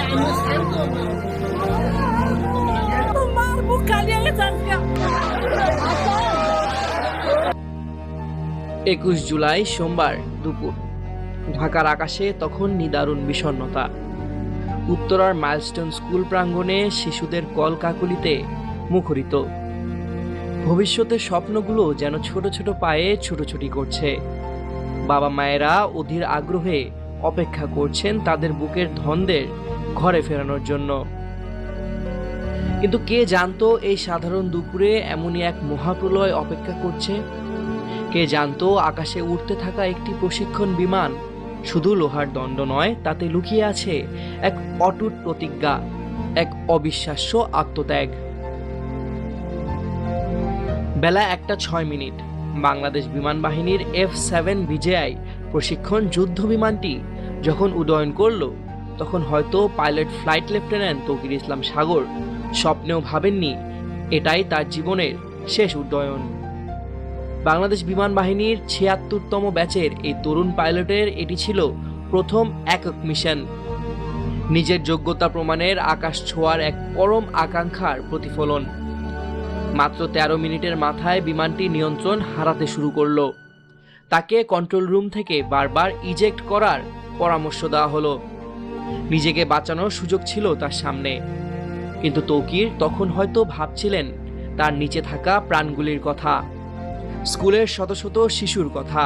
21 জুলাই সোমবার দুপুর ঢাকার আকাশে তখন নিদারুণ বিষণ্ণতা। উত্তরার মাইলস্টোন স্কুল প্রাঙ্গণে শিশুদের কলকাকলিতে মুখরিত। ভবিষ্যতের স্বপ্নগুলো যেন ছোট ছোট পায়ে ছুটোছুটি করছে। বাবা মায়েরা অধীর আগ্রহে অপেক্ষা করছেন তাদের বুকের ধনদের ঘরে ফেরানোর জন্য। কিন্তু কে জানতো এই সাধারণ দুপুরে এমনই এক মহাপ্রলয় অপেক্ষা করছে? কে জানতো আকাশে উড়তে থাকা একটি প্রশিক্ষণ বিমান শুধু লোহার দণ্ড নয়, তাতে লুকিয়ে আছে এক অটুট প্রতিজ্ঞা, এক অবিশ্বাস্য আত্মত্যাগ। বেলা 1:06। বাংলাদেশ বিমান বাহিনীর F-7 বিজেআই প্রশিক্ষণ যুদ্ধ বিমানটি যখন উড্ডয়ন করল, তখন হয়তো পাইলট ফ্লাইট লেফটেন্যান্ট তৌকির ইসলাম সাগর স্বপ্নেও ভাবেননি এটাই তার জীবনের শেষ উড্ডয়ন। বাংলাদেশ বিমান বাহিনীর ৭৬তম ব্যাচের এই তরুণ পাইলটের এটি ছিল প্রথম একক মিশন। নিজের যোগ্যতা প্রমাণের আকাশ ছোঁয়ার এক পরম আকাঙ্ক্ষার প্রতিফলন। মাত্র ১৩ মিনিটের মাথায় বিমানটি নিয়ন্ত্রণ হারাতে শুরু করলো। তাকে কন্ট্রোল রুম থেকে বারবার ইজেক্ট করার পরামর্শ দেওয়া হলো। নিজেকে বাঁচানোর সুযোগ ছিল তার সামনে, কিন্তু তৌকির তখন হয়তো ভাবছিলেন তার নিচে থাকা প্রাণগুলির কথা, স্কুলের শত শত শিশুর কথা।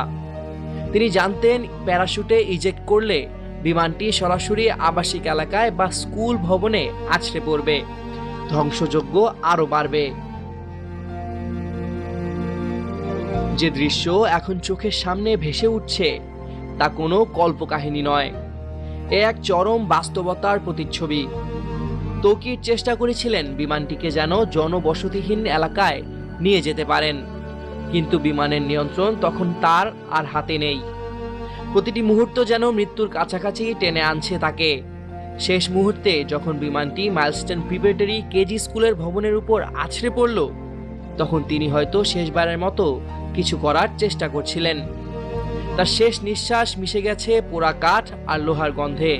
তিনি জানতেন প্যারাশুটে ইজেক্ট করলে বিমানটি সরাসরি আবাসিক এলাকায় বা স্কুল ভবনে আছড়ে পড়বে, ধ্বংসযজ্ঞ আরো বাড়বে। যে দৃশ্য এখন চোখের সামনে ভেসে উঠছে তা কোনো কল্পকাহিনী নয়, এ এক চরম বাস্তবতার প্রতিচ্ছবি। তৌকির চেষ্টা করেছিলেন বিমানটিকে যেন জনবসতিহীন এলাকায় নিয়ে যেতে পারেন, কিন্তু বিমানের নিয়ন্ত্রণ তখন তার আর হাতে নেই। প্রতিটি মুহূর্ত যেন মৃত্যুর কাছাকাছি টেনে আনছে তাকে। শেষ মুহূর্তে যখন বিমানটি মাইলস্টোন প্রিপারেটরি কেজি স্কুলের ভবনের উপর আছড়ে পড়ল, তখন তিনি হয়তো শেষবারের মতো কিছু করার চেষ্টা করছিলেন। তার শেষ নিঃশ্বাস মিশে গেছে পোড়া কাঠ আর লোহার গন্ধে।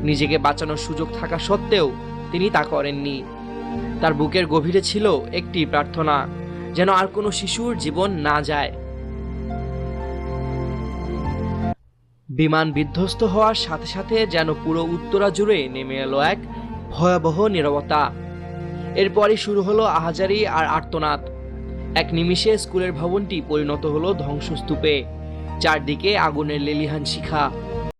নিজেকে বাঁচানোর সুযোগ থাকা সত্ত্বেও তিনি তা করেননি। তার বুকের গভীরে ছিল একটি প্রার্থনা, যেন আর কোনো শিশুর জীবন না যায়। বিমান বিধ্বস্ত হওয়ার সাথে সাথে যেন পুরো উত্তরা জুড়ে নেমে এলো এক ভয়াবহ নীরবতা। এরপরই শুরু হলো আহাজারি আর আর্তনাদ। এক নিমিষে স্কুলের ভবনটি পরিণত হলো ধ্বংসস্তূপে। চারদিকে আগুনের লেলিহান শিখা।